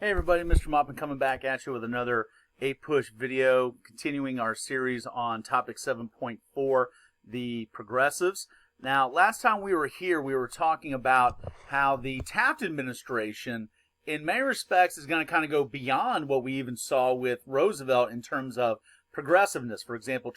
Hey everybody, Mr. Moppin coming back at you with another APUSH video, continuing our series on topic 7.4, the progressives. Now, last time we were here, we were talking about how the Taft administration, in many respects, is going to kind of go beyond what we even saw with Roosevelt in terms of progressiveness. For example,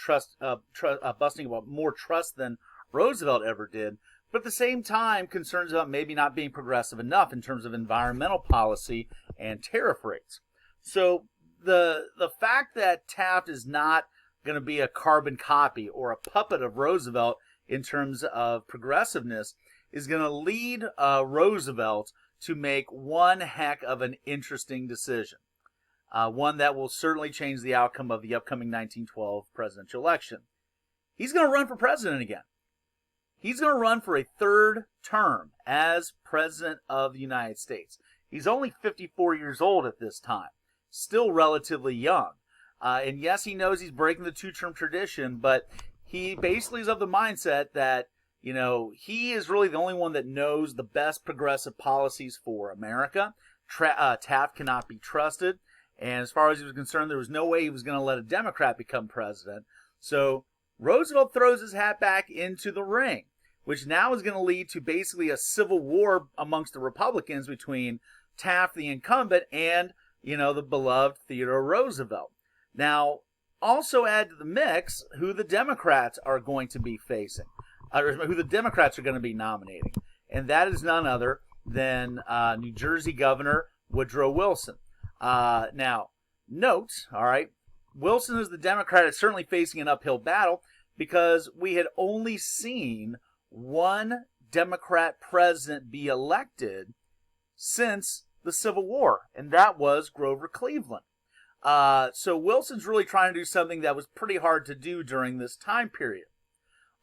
busting about more trust than Roosevelt ever did. But at the same time, concerns about maybe not being progressive enough in terms of environmental policy and tariff rates. So the fact that Taft is not going to be a carbon copy or a puppet of Roosevelt in terms of progressiveness is going to lead Roosevelt to make one heck of an interesting decision. One that will certainly change the outcome of the upcoming 1912 presidential election. He's going to run for president again. He's going to run for a third term as President of the United States. He's only 54 years old at this time, still relatively young. And yes, he knows he's breaking the two-term tradition, but he basically is of the mindset that, you know, he is really the only one that knows the best progressive policies for America. Taft cannot be trusted. And as far as he was concerned, there was no way he was going to let a Democrat become president. So Roosevelt throws his hat back into the ring, which now is going to lead to basically a civil war amongst the Republicans between Taft, the incumbent, and, you know, the beloved Theodore Roosevelt. Now, also add to the mix who the Democrats are going to be facing, or who the Democrats are going to be nominating. And that is none other than New Jersey Governor Woodrow Wilson. Now, note, all right, Wilson as the Democrat is certainly facing an uphill battle because we had only seen one Democrat president be elected since the Civil War, and that was Grover Cleveland. So Wilson's really trying to do something that was pretty hard to do during this time period.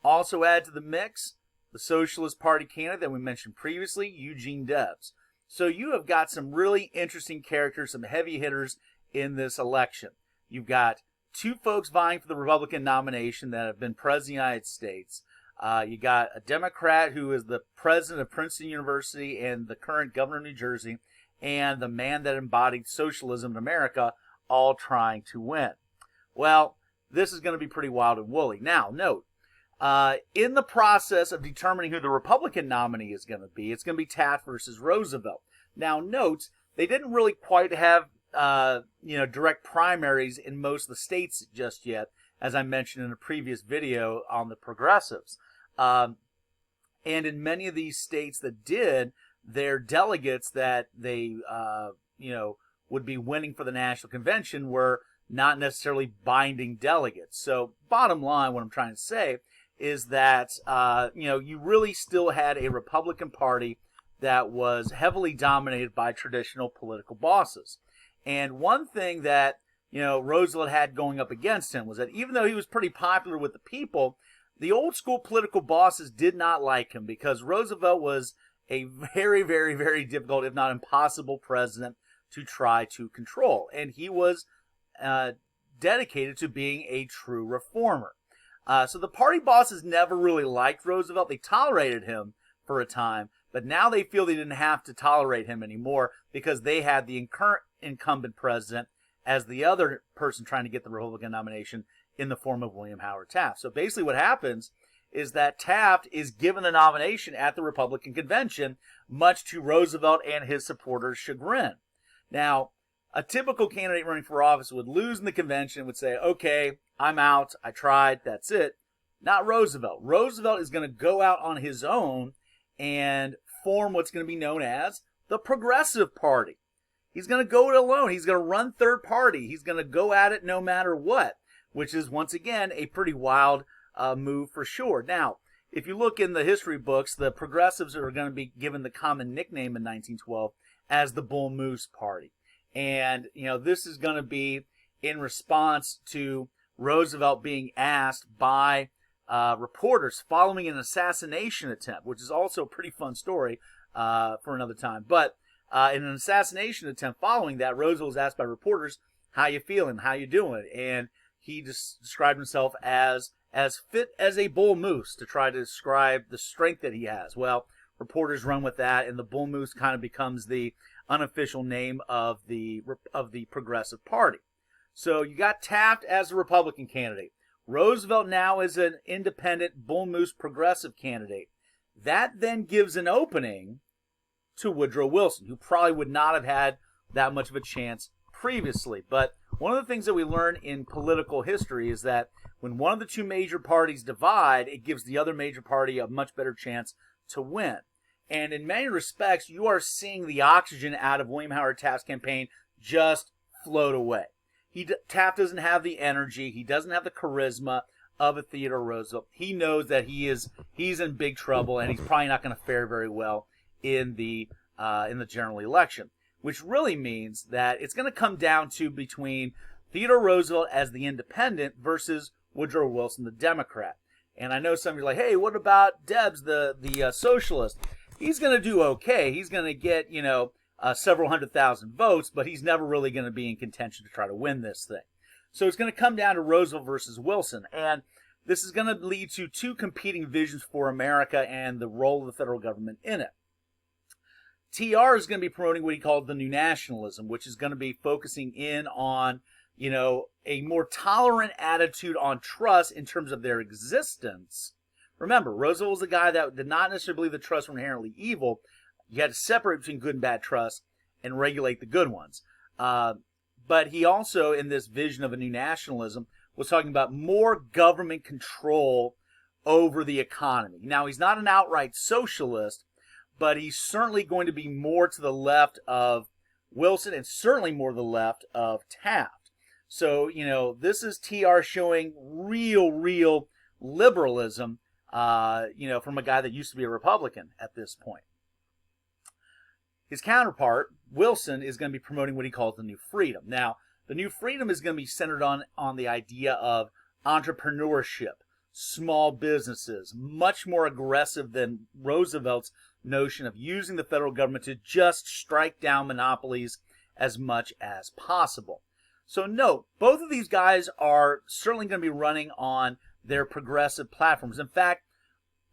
Also add to the mix the Socialist Party candidate that we mentioned previously, Eugene Debs. So you have got some really interesting characters, some heavy hitters in this election. You've got two folks vying for the Republican nomination that have been president of the United States. You got a Democrat who is the president of Princeton University and the current governor of New Jersey, and the man that embodied socialism in America, all trying to win. Well, this is going to be pretty wild and woolly. Now, note, in the process of determining who the Republican nominee is going to be, it's going to be Taft versus Roosevelt. Now, note, they didn't really quite have direct primaries in most of the states just yet, as I mentioned in a previous video on the progressives. And in many of these states that did, their delegates that they, would be winning for the National Convention were not necessarily binding delegates. So bottom line, what I'm trying to say is that, you really still had a Republican Party that was heavily dominated by traditional political bosses. And one thing that, Roosevelt had going up against him was that even though he was pretty popular with the people, the old school political bosses did not like him because Roosevelt was a very, very, very difficult, if not impossible, president to try to control. And he was dedicated to being a true reformer. So the party bosses never really liked Roosevelt. They tolerated him for a time, but now they feel they didn't have to tolerate him anymore because they had the current incumbent president as the other person trying to get the Republican nomination in the form of William Howard Taft. So basically what happens is that Taft is given the nomination at the Republican convention, much to Roosevelt and his supporters' chagrin. Now, a typical candidate running for office would lose in the convention, would say, okay, I'm out, I tried, that's it. Not Roosevelt. Roosevelt is going to go out on his own and form what's going to be known as the Progressive Party. He's going to go it alone. He's going to run third party. He's going to go at it no matter what, which is, once again, a pretty wild move for sure. Now, if you look in the history books, the progressives are going to be given the common nickname in 1912 as the Bull Moose Party. And, this is going to be in response to Roosevelt being asked by reporters following an assassination attempt, which is also a pretty fun story for another time. But in an assassination attempt following that, Roosevelt was asked by reporters, how you feeling, how you doing? And he just described himself as fit as a bull moose to try to describe the strength that he has. Well, reporters run with that, and the bull moose kind of becomes the unofficial name of the Progressive Party. So you got Taft as a Republican candidate. Roosevelt now is an independent Bull Moose progressive candidate. That then gives an opening to Woodrow Wilson, who probably would not have had that much of a chance previously. But one of the things that we learn in political history is that when one of the two major parties divide, it gives the other major party a much better chance to win. And in many respects, you are seeing the oxygen out of William Howard Taft's campaign just float away. Taft doesn't have the energy. He doesn't have the charisma of a Theodore Roosevelt. He knows that he's in big trouble, and he's probably not going to fare very well in the general election, which really means that it's going to come down to between Theodore Roosevelt as the independent versus Woodrow Wilson, the Democrat. And I know some of you are like, hey, what about Debs, the socialist? He's going to do okay. He's going to get, several 100,000 votes, but he's never really going to be in contention to try to win this thing. So it's going to come down to Roosevelt versus Wilson. And this is going to lead to two competing visions for America and the role of the federal government in it. TR is going to be promoting what he called the New Nationalism, which is going to be focusing in on, a more tolerant attitude on trust in terms of their existence. Remember, Roosevelt was a guy that did not necessarily believe that trusts were inherently evil. You had to separate between good and bad trusts and regulate the good ones. But he also, in this vision of a new nationalism, was talking about more government control over the economy. Now, he's not an outright socialist, but he's certainly going to be more to the left of Wilson and certainly more to the left of Taft. So, this is TR showing real liberalism, from a guy that used to be a Republican at this point. His counterpart, Wilson, is going to be promoting what he calls the New Freedom. Now, the New Freedom is going to be centered on the idea of entrepreneurship, small businesses, much more aggressive than Roosevelt's notion of using the federal government to just strike down monopolies as much as possible. So note, both of these guys are certainly going to be running on their progressive platforms. In fact,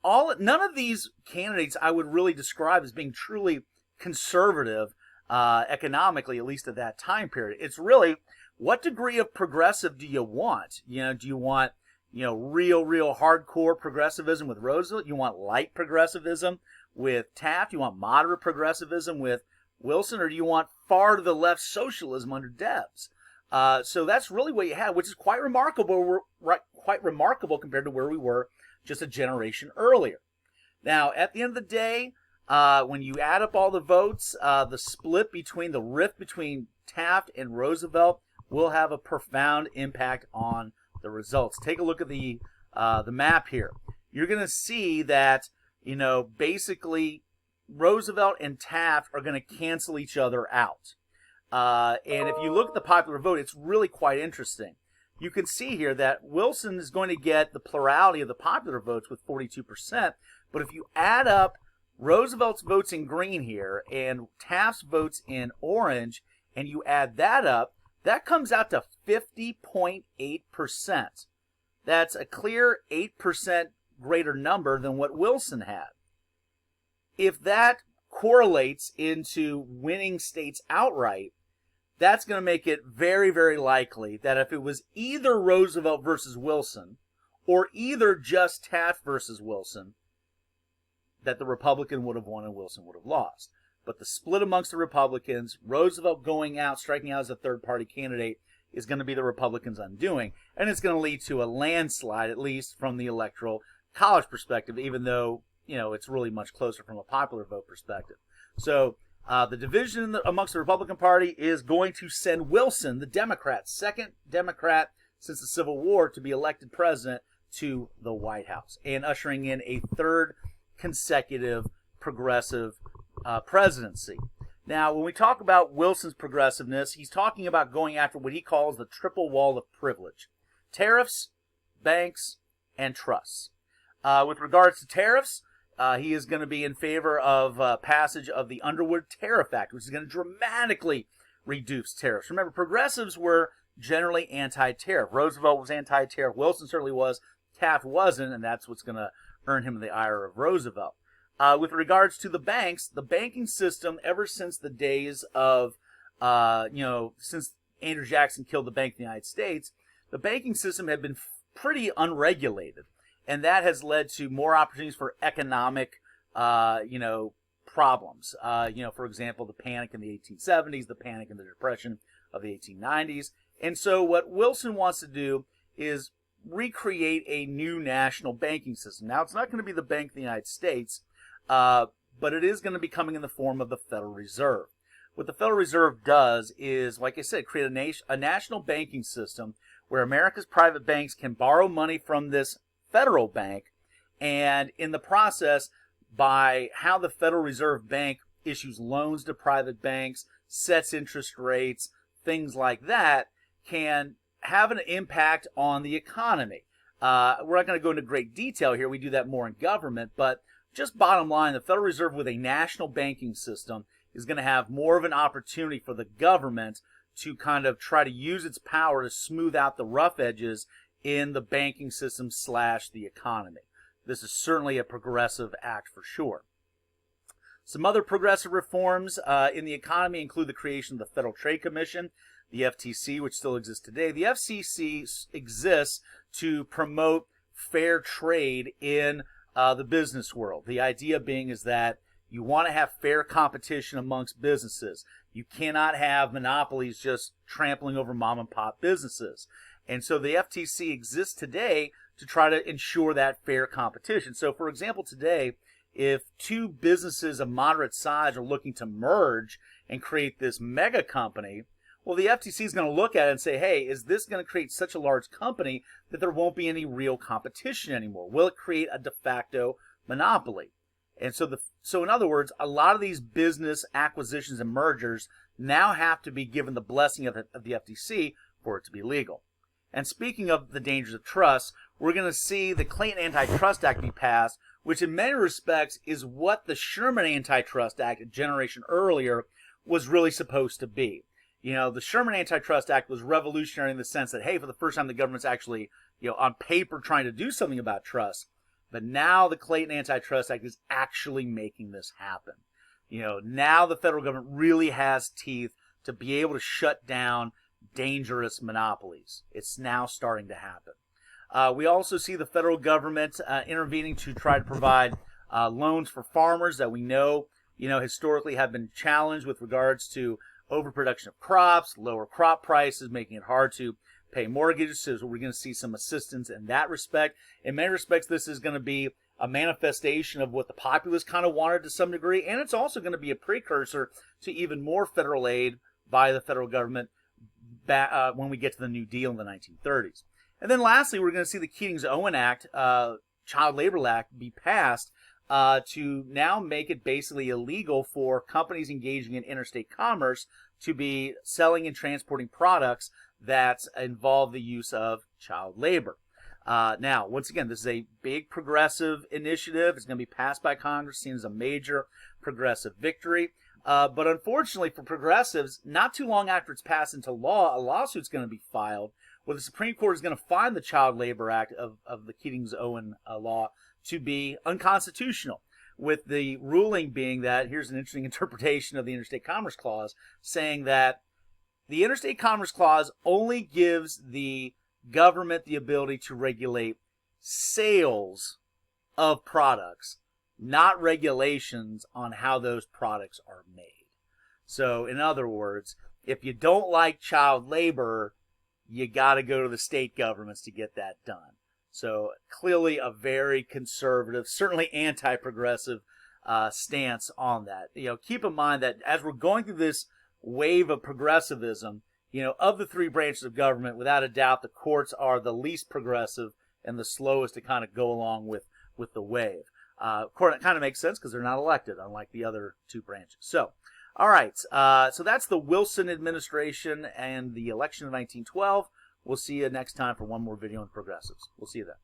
none of these candidates I would really describe as being truly conservative economically, at least at that time period. It's really, what degree of progressive do you want? Do you want, real hardcore progressivism with Roosevelt? You want light progressivism with Taft? You want moderate progressivism with Wilson? Or do you want far to the left socialism under Debs? So that's really what you had, which is quite remarkable compared to where we were just a generation earlier. Now, at the end of the day, when you add up all the votes, the rift between Taft and Roosevelt will have a profound impact on the results. Take a look at the map here. You're going to see that, basically Roosevelt and Taft are going to cancel each other out. And if you look at the popular vote, it's really quite interesting. You can see here that Wilson is going to get the plurality of the popular votes with 42%. But if you add up Roosevelt's votes in green here and Taft's votes in orange, and you add that up, that comes out to 50.8%. That's a clear 8% greater number than what Wilson had. If that correlates into winning states outright, that's going to make it very likely that if it was either Roosevelt versus Wilson or either just Taft versus Wilson, that the Republican would have won and Wilson would have lost. But the split amongst the Republicans, Roosevelt going out, striking out as a third-party candidate, is going to be the Republicans' undoing. And it's going to lead to a landslide, at least from the Electoral College perspective, even though, it's really much closer from a popular vote perspective. So the division amongst the Republican Party is going to send Wilson, the Democrat, second Democrat since the Civil War to be elected president, to the White House, and ushering in a third consecutive progressive presidency. Now, when we talk about Wilson's progressiveness, he's talking about going after what he calls the triple wall of privilege: tariffs, banks, and trusts. With regards to tariffs, he is going to be in favor of passage of the Underwood Tariff Act, which is going to dramatically reduce tariffs. Remember, progressives were generally anti-tariff. Roosevelt was anti-tariff. Wilson certainly was. Taft wasn't, and that's what's going to earn him the ire of Roosevelt. With regards to the banks, the banking system, ever since the days of, since Andrew Jackson killed the Bank of the United States, the banking system had been pretty unregulated. And that has led to more opportunities for economic, problems. For example, the panic in the 1870s, the panic in the Depression of the 1890s. And so what Wilson wants to do is recreate a new national banking system. Now, it's not going to be the Bank of the United States, but it is going to be coming in the form of the Federal Reserve. What the Federal Reserve does is, like I said, create a national banking system where America's private banks can borrow money from this federal bank, and in the process, by how the Federal Reserve Bank issues loans to private banks, sets interest rates, things like that, can have an impact on the economy. We're not going to go into great detail here. We do that more in government, but just bottom line, the Federal Reserve with a national banking system is going to have more of an opportunity for the government to kind of try to use its power to smooth out the rough edges in the banking system / the economy. This is certainly a progressive act for sure. Some other progressive reforms in the economy include the creation of the Federal Trade Commission, the FTC, which still exists today. The FCC exists to promote fair trade in the business world. The idea being is that you want to have fair competition amongst businesses. You cannot have monopolies just trampling over mom and pop businesses. And so the FTC exists today to try to ensure that fair competition. So, for example, today, if two businesses of moderate size are looking to merge and create this mega company, well, the FTC is going to look at it and say, hey, is this going to create such a large company that there won't be any real competition anymore? Will it create a de facto monopoly? And so in other words, a lot of these business acquisitions and mergers now have to be given the blessing of the FTC for it to be legal. And speaking of the dangers of trust, we're going to see the Clayton Antitrust Act be passed, which in many respects is what the Sherman Antitrust Act a generation earlier was really supposed to be. The Sherman Antitrust Act was revolutionary in the sense that, hey, for the first time the government's actually, on paper trying to do something about trust. But now the Clayton Antitrust Act is actually making this happen. Now the federal government really has teeth to be able to shut down dangerous monopolies. It's now starting to happen. We also see the federal government intervening to try to provide loans for farmers that we know, historically have been challenged with regards to overproduction of crops, lower crop prices, making it hard to pay mortgages. So we're going to see some assistance in that respect. In many respects, this is going to be a manifestation of what the populace kind of wanted to some degree, and it's also going to be a precursor to even more federal aid by the federal government when we get to the New Deal in the 1930s. And then lastly, we're going to see the Keating's-Owen Act, Child Labor Act, be passed to now make it basically illegal for companies engaging in interstate commerce to be selling and transporting products that involve the use of child labor. Now, once again, this is a big progressive initiative. It's going to be passed by Congress, seen as a major progressive victory. But unfortunately for progressives, not too long after it's passed into law, a lawsuit's going to be filed where the Supreme Court is going to find the Child Labor Act of the Keating's-Owen law to be unconstitutional, with the ruling being that, here's an interesting interpretation of the Interstate Commerce Clause, saying that the Interstate Commerce Clause only gives the government the ability to regulate sales of products, not regulations on how those products are made. So, in other words, if you don't like child labor, you got to go to the state governments to get that done. So, clearly a very conservative, certainly anti-progressive stance on that. Keep in mind that as we're going through this wave of progressivism, of the three branches of government, without a doubt, the courts are the least progressive and the slowest to kind of go along with the wave. It kind of makes sense because they're not elected, unlike the other two branches. So, all right. So that's the Wilson administration and the election of 1912. We'll see you next time for one more video on progressives. We'll see you then.